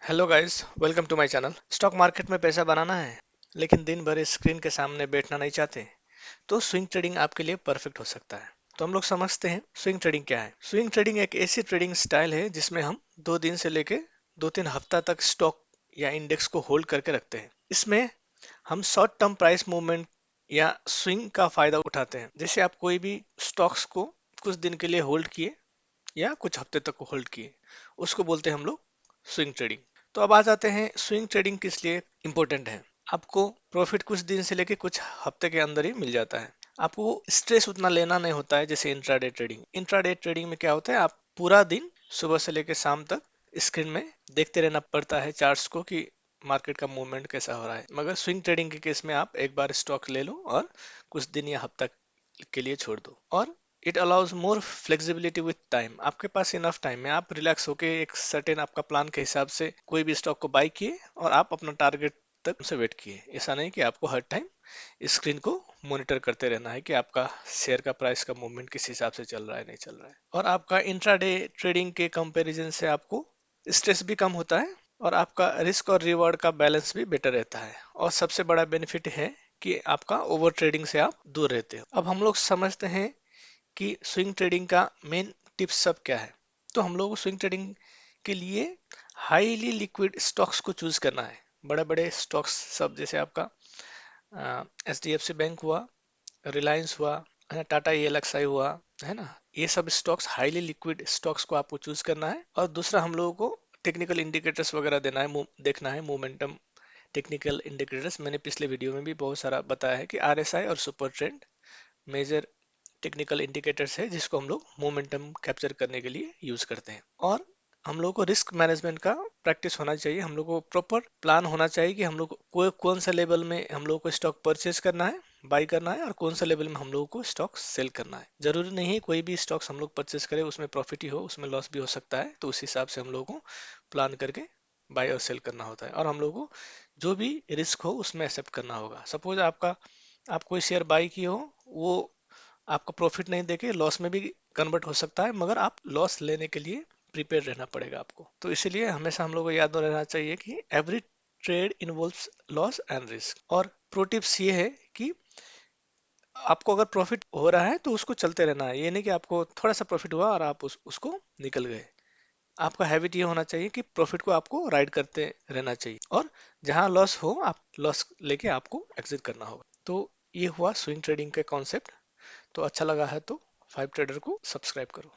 Hello guys, welcome to my channel. Stock market में पैसा बनाना है लेकिन दिन भर स्क्रीन के सामने बैठना नहीं चाहते, तो स्विंग ट्रेडिंग आपके लिए परफेक्ट हो सकता है। तो हम लोग समझते हैं स्विंग ट्रेडिंग क्या है। स्विंग ट्रेडिंग एक ऐसी ट्रेडिंग स्टाइल है जिसमें हम 2 दिन से लेके 2-3 हफ्ता तक स्टॉक या इंडेक्स को होल्ड करके रखते हैं। इसमें हम शॉर्ट टर्म प्राइस मूवमेंट या स्विंग का फायदा उठाते हैं। जैसे आप कोई भी स्टॉक्स को कुछ दिन के लिए होल्ड किए या कुछ हफ्ते तक होल्ड किए, उसको बोलते हैं हम लोग स्विंग ट्रेडिंग। तो अब आ जाते हैं स्विंग ट्रेडिंग किस लिए इम्पोर्टेंट है। आपको प्रॉफिट कुछ दिन से लेके कुछ हफ्ते के अंदर ही मिल जाता है। आपको स्ट्रेस उतना लेना नहीं होता है जैसे इंट्राडे ट्रेडिंग। इंट्राडे ट्रेडिंग में क्या होता है, आप पूरा दिन सुबह से लेके शाम तक स्क्रीन में देखते रहना पड़ता है चार्ट्स को कि मार्केट का मूवमेंट कैसा हो रहा है। मगर स्विंग ट्रेडिंग के केस में आप एक बार स्टॉक ले लो और कुछ दिन या हफ्ता के लिए छोड़ दो। और it allows more flexibility with time. आपके पास इनफ टाइम है, आप रिलैक्स होके एक सर्टेन आपका प्लान के हिसाब से कोई भी स्टॉक को बाई किए और आप अपना टारगेट तक से वेट किए। ऐसा नहीं कि आपको हर टाइम स्क्रीन को मॉनिटर करते रहना है कि आपका शेयर का प्राइस का मूवमेंट किस हिसाब से चल रहा है, नहीं चल रहा है। और आपका इंट्राडे ट्रेडिंग के कंपैरिजन से आपको स्ट्रेस भी कम होता है और आपका रिस्क और रिवॉर्ड का बैलेंस भी बेटर रहता है। और सबसे बड़ा बेनिफिट है कि आपका ओवर ट्रेडिंग से आप दूर रहते हो। अब हम लोग समझते हैं कि स्विंग ट्रेडिंग का मेन टिप्स सब क्या है। तो हम लोग को स्विंग ट्रेडिंग के लिए हाईली लिक्विड स्टॉक्स को चूज करना है। बड़े बड़े स्टॉक्स सब जैसे आपका HDFC बैंक हुआ, रिलायंस हुआ, है ना, टाटा ELXI हुआ, है ना। ये सब स्टॉक्स हाईली लिक्विड स्टॉक्स को आपको चूज करना है। और दूसरा हम लोगों को टेक्निकल इंडिकेटर्स वगैरह देना है, देखना है मोमेंटम टेक्निकल इंडिकेटर्स। मैंने पिछले वीडियो में भी बहुत सारा बताया है कि RSI और super trend major technical indicators है जिसको हम लोग मोमेंटम कैप्चर करने के लिए यूज करते हैं। और हम लोग को रिस्क मैनेजमेंट का प्रैक्टिस होना चाहिए। हम लोग को प्रॉपर प्लान होना चाहिए कि हम लोग को कौन सा लेवल में हम लोग को स्टॉक परचेज करना है, बाई करना है, और कौन सा लेवल में हम लोगों को स्टॉक सेल करना है। जरूरी नहीं है कोई भी स्टॉक्स हम लोग परचेज करें उसमें प्रॉफिट ही हो, उसमें लॉस भी हो सकता है। तो उस हिसाब से हम लोगों को प्लान करके बाय और सेल करना होता है। और हम लोगों को जो भी रिस्क हो उसमें एक्सेप्ट करना होगा। सपोज आप कोई शेयर बाई की हो, वो आपको प्रॉफिट नहीं देके लॉस में भी कन्वर्ट हो सकता है, मगर आप लॉस लेने के लिए प्रिपेयर रहना पड़ेगा आपको। तो इसीलिए हमेशा हम लोग को याद रहना चाहिए कि every trade involves loss and risk. और प्रो टिप्स ये है कि आपको अगर प्रॉफिट हो रहा है तो उसको चलते रहना है। ये नहीं कि आपको थोड़ा सा प्रॉफिट हुआ और आप उसको निकल गए। आपका हैबिट ये होना चाहिए कि प्रॉफिट को आपको राइड करते रहना चाहिए, और जहां लॉस हो आप लॉस लेके आपको एग्जिट करना होगा। तो ये हुआ स्विंग ट्रेडिंग के कॉन्सेप्ट। तो अच्छा लगा है तो 5 ट्रेडर को सब्सक्राइब करो।